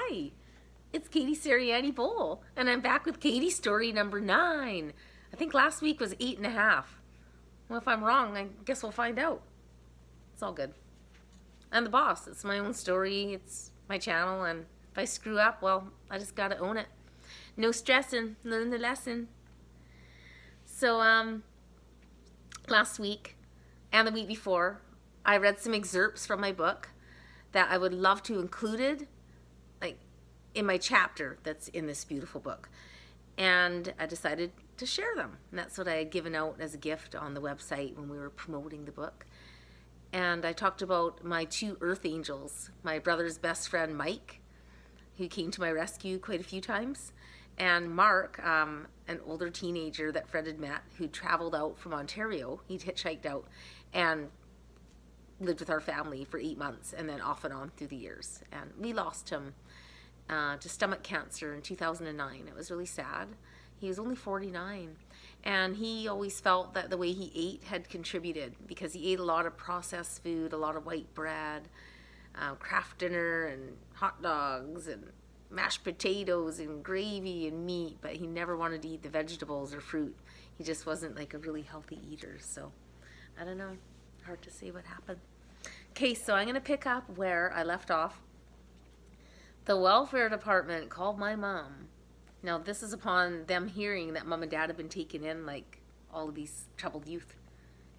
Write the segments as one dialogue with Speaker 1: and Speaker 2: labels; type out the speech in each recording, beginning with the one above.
Speaker 1: Hi, it's Katie Sariani Bowl, and I'm back with Katie's story number 9. I think last week was 8.5. Well, if I'm wrong, I guess we'll find out. It's all good. I'm the boss. It's my own story. It's my channel, and if I screw up, well, I just gotta own it. No stressing. Learn the lesson. So, last week and the week before, I read some excerpts from my book that I would love to included in my chapter that's in this beautiful book. And I decided to share them. And that's what I had given out as a gift on the website when we were promoting the book. And I talked about my 2 earth angels, my brother's best friend Mike, who came to my rescue quite a few times, and Mark, an older teenager that Fred had met, who traveled out from Ontario. He'd hitchhiked out and lived with our family for 8 months, and then off and on through the years. And we lost him to stomach cancer in 2009. It was really sad. He was only 49, and he always felt that the way he ate had contributed, because he ate a lot of processed food, a lot of white bread, Kraft dinner and hot dogs and mashed potatoes and gravy and meat, but he never wanted to eat the vegetables or fruit. He just wasn't like a really healthy eater. So I don't know, hard to say what happened. Okay, so I'm going to pick up where I left off. The welfare department called my mom. Now, this is upon them hearing that mom and dad have been taken in, like all of these troubled youth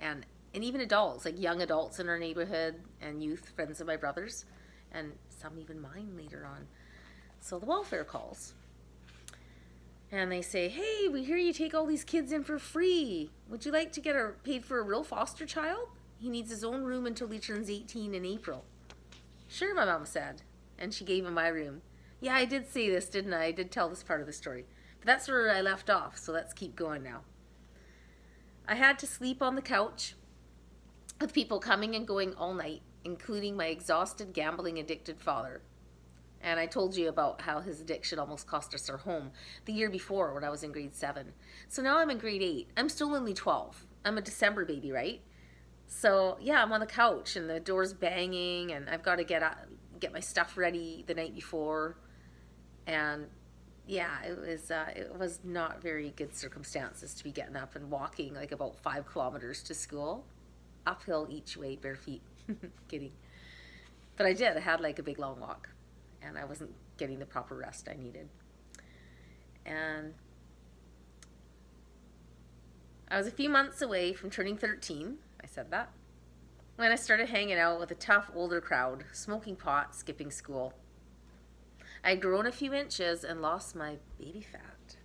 Speaker 1: and even adults, like young adults in our neighborhood and youth, friends of my brother's, and some even mine later on. So the welfare calls. And they say, hey, we hear you take all these kids in for free. Would you like to get paid for a real foster child? He needs his own room until he turns 18 in April. Sure, my mom said. And she gave him my room. Yeah, I did say this, didn't I? I did tell this part of the story. But that's where I left off, so let's keep going now. I had to sleep on the couch with people coming and going all night, including my exhausted, gambling-addicted father. And I told you about how his addiction almost cost us our home the year before when I was in grade 7. So now I'm in grade 8. I'm still only 12. I'm a December baby, right? So yeah, I'm on the couch and the door's banging, and I've got to get my stuff ready the night before. And yeah, it was not very good circumstances to be getting up and walking like about 5 kilometers to school, uphill each way, bare feet. Kidding. But I did. I had like a big long walk, and I wasn't getting the proper rest I needed. And I was a few months away from turning 13. I said that. When I started hanging out with a tough older crowd, smoking pot, skipping school. I had grown a few inches and lost my baby fat.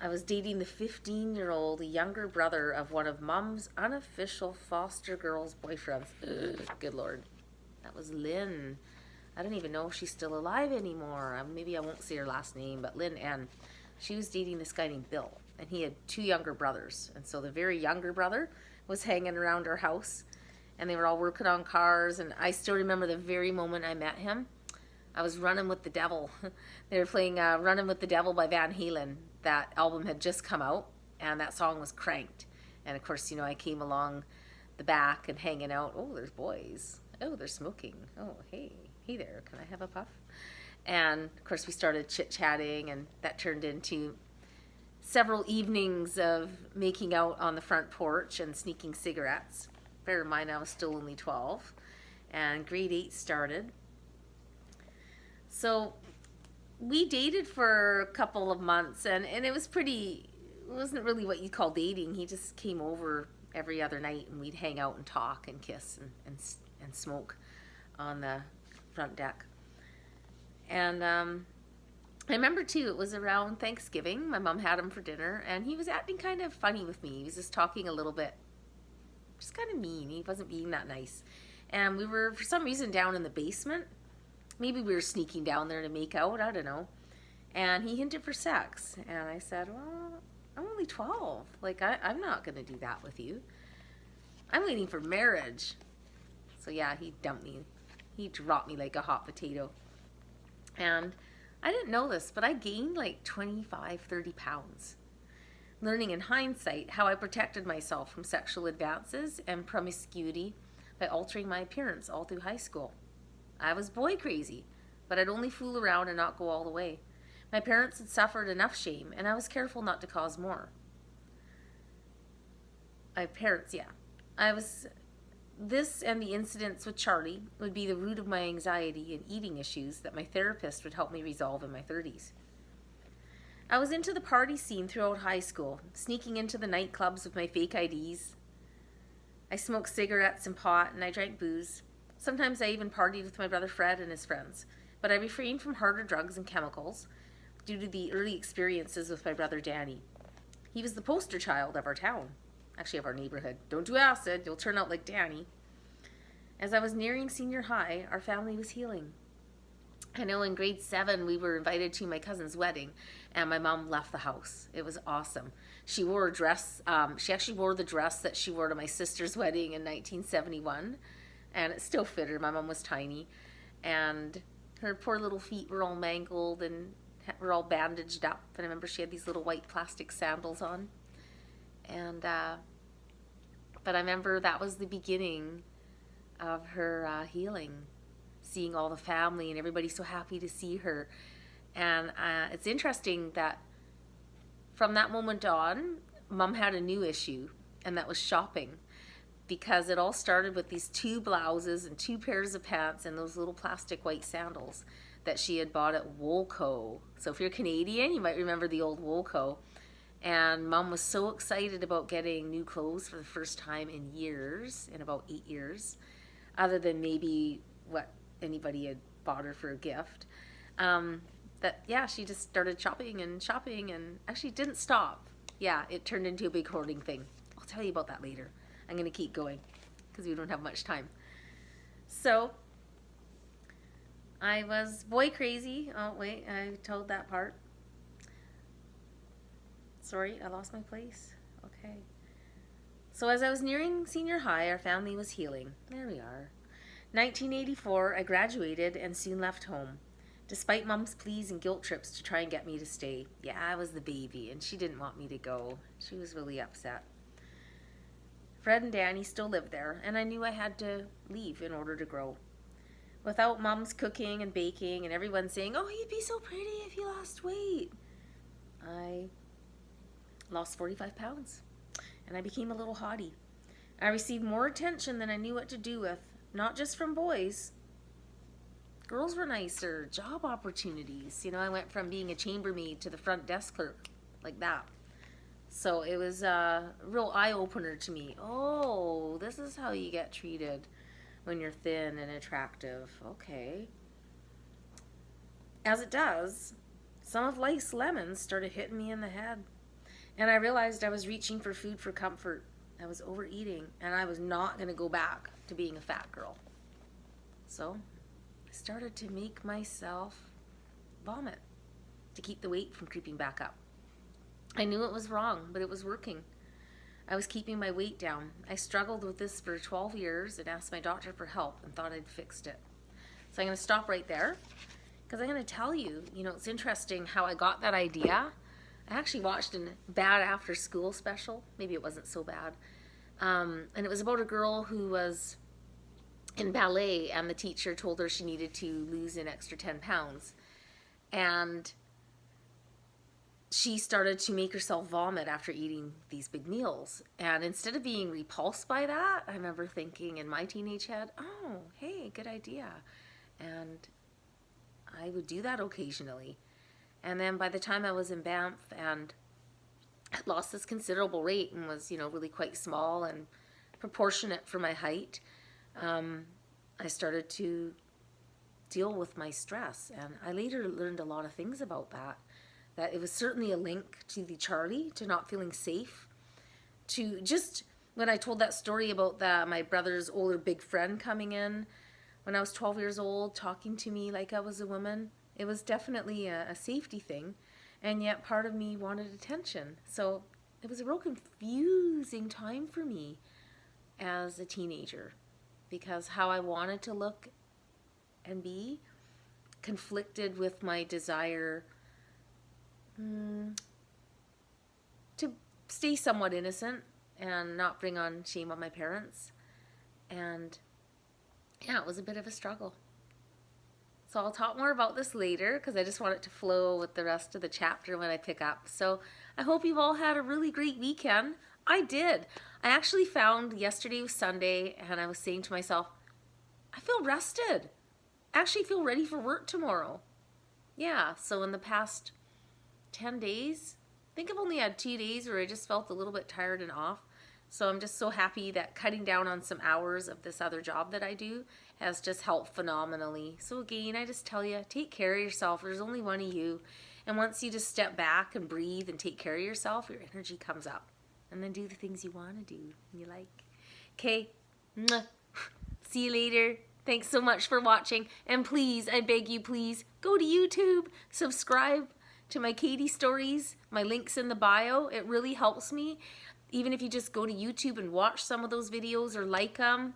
Speaker 1: I was dating the 15-year-old younger brother of one of Mom's unofficial foster girl's boyfriends. Ugh, good Lord. That was Lynn. I don't even know if she's still alive anymore. Maybe I won't say her last name, but Lynn Ann. She was dating this guy named Bill, and he had 2 younger brothers. And so the very younger brother was hanging around our house, and they were all working on cars. And I still remember the very moment I met him. I was running with the devil. They were playing Running with the Devil by Van Halen. That album had just come out, and that song was cranked. And of course, I came along the back and hanging out. Oh, there's boys. Oh, they're smoking. Oh, hey there, can I have a puff? And of course we started chit-chatting, and that turned into several evenings of making out on the front porch and sneaking cigarettes. Bear in mind, I was still only 12, and grade 8 started. So we dated for a couple of months, and it wasn't really what you call dating. He just came over every other night, and we'd hang out and talk and kiss and smoke on the front deck. And I remember too, it was around Thanksgiving. My mom had him for dinner, and he was acting kind of funny with me. He was just talking a little bit, just kind of mean. He wasn't being that nice. And we were, for some reason, down in the basement. Maybe we were sneaking down there to make out, I don't know. And he hinted for sex. And I said, well, I'm only 12. Like, I'm not going to do that with you. I'm waiting for marriage. So yeah, he dumped me. He dropped me like a hot potato. And I didn't know this, but I gained like 25, 30 pounds. Learning in hindsight how I protected myself from sexual advances and promiscuity by altering my appearance all through high school. I was boy crazy. but I'd only fool around and not go all the way. My parents had suffered enough shame, and I was careful not to cause more. This and the incidents with Charlie would be the root of my anxiety and eating issues that my therapist would help me resolve in my 30s. I was into the party scene throughout high school, sneaking into the nightclubs with my fake IDs. I smoked cigarettes and pot, and I drank booze. Sometimes I even partied with my brother Fred and his friends, but I refrained from harder drugs and chemicals due to the early experiences with my brother Danny. He was the poster child of our town, actually of our neighborhood. Don't do acid, you'll turn out like Danny. As I was nearing senior high, our family was healing. I know in grade 7 we were invited to my cousin's wedding, and my mom left the house. It was awesome. She wore a dress. She actually wore the dress that she wore to my sister's wedding in 1971, and it still fit her. My mom was tiny, and her poor little feet were all mangled and were all bandaged up. And I remember she had these little white plastic sandals on. And but I remember that was the beginning of her healing, seeing all the family and everybody so happy to see her. And it's interesting that from that moment on, Mom had a new issue, and that was shopping, because it all started with these 2 blouses and 2 pairs of pants and those little plastic white sandals that she had bought at Woolco. So if you're Canadian, you might remember the old Woolco. And Mom was so excited about getting new clothes for the first time in years, in about 8 years, other than maybe what anybody had bought her for a gift. She just started shopping and actually didn't stop. Yeah, it turned into a big hoarding thing. I'll tell you about that later. I'm going to keep going because we don't have much time. So I was boy crazy. Oh, wait, I told that part. Sorry, I lost my place. Okay. So as I was nearing senior high, our family was healing. There we are. 1984, I graduated and soon left home, despite Mom's pleas and guilt trips to try and get me to stay. Yeah, I was the baby, and she didn't want me to go. She was really upset. Fred and Danny still lived there, and I knew I had to leave in order to grow. Without Mom's cooking and baking and everyone saying, "Oh, you'd be so pretty if you lost weight," I lost 45 pounds, and I became a little haughty. I received more attention than I knew what to do with, not just from boys. Girls were nicer, job opportunities. I went from being a chambermaid to the front desk clerk, like that. So it was a real eye-opener to me. Oh, this is how you get treated when you're thin and attractive. Okay. As it does, some of life's lemons started hitting me in the head. And I realized I was reaching for food for comfort. I was overeating, and I was not going to go back to being a fat girl. So I started to make myself vomit to keep the weight from creeping back up. I knew it was wrong, but it was working. I was keeping my weight down. I struggled with this for 12 years and asked my doctor for help and thought I'd fixed it. So I'm going to stop right there because I'm going to tell you, it's interesting how I got that idea. I actually watched a bad after school special. Maybe it wasn't so bad. And it was about a girl who was in ballet, and the teacher told her she needed to lose an extra 10 pounds. And she started to make herself vomit after eating these big meals. And instead of being repulsed by that, I remember thinking in my teenage head, oh, hey, good idea. And I would do that occasionally. And then by the time I was in Banff and had lost this considerable weight and was, really quite small and proportionate for my height, I started to deal with my stress. And I later learned a lot of things about that it was certainly a link to the Charlie, to not feeling safe, to just when I told that story about my brother's older big friend coming in when I was 12 years old, talking to me like I was a woman. It was definitely a safety thing, and yet part of me wanted attention. So it was a real confusing time for me as a teenager, because how I wanted to look and be conflicted with my desire to stay somewhat innocent and not bring on shame on my parents. And yeah, it was a bit of a struggle. So I'll talk more about this later because I just want it to flow with the rest of the chapter when I pick up. So I hope you've all had a really great weekend. I did. I actually found yesterday was Sunday and I was saying to myself, I feel rested. I actually feel ready for work tomorrow. Yeah, so in the past 10 days, I think I've only had 2 days where I just felt a little bit tired and off. So I'm just so happy that cutting down on some hours of this other job that I do has just helped phenomenally. So again, I just tell you, take care of yourself. There's only one of you. And once you just step back and breathe and take care of yourself, your energy comes up. And then do the things you want to do and you like. Okay, see you later. Thanks so much for watching. And please, I beg you, please, go to YouTube, subscribe to my Katie stories. My link's in the bio. It really helps me. Even if you just go to YouTube and watch some of those videos or like them,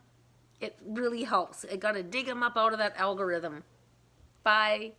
Speaker 1: it really helps. I gotta dig them up out of that algorithm. Bye.